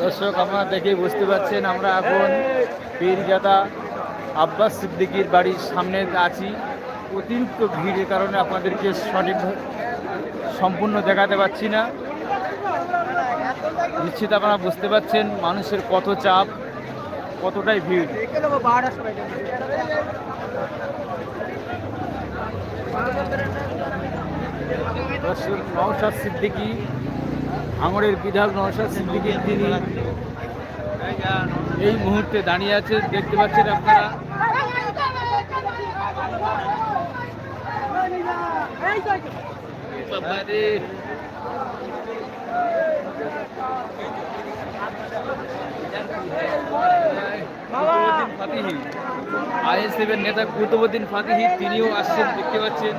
দর্শক আপনারা দেখেই বুঝতে পারছেন আমরা এখন পীরজাদা আব্বাস সিদ্দিকীর বাড়ির সামনে আছি। অতিরিক্ত ভিড়ের কারণে আপনাদেরকে সঠিক সম্পূর্ণ দেখাতে পারছি না। নিশ্চিত আপনারা বুঝতে পারছেন মানুষের কত চাপ, কতটাই ভিড়। দর্শক নওশাদ সিদ্দিকী, ভাঙড়ের বিধায়ক নওশাদ সিদ্দিকী তিনি এই মুহূর্তে দাঁড়িয়ে আছে, দেখতে পাচ্ছেন আপনারা। আইএসএফের নেতা কুতুবউদ্দিন ফাতিহি তিনিও আসছেন, দেখতে পাচ্ছেন।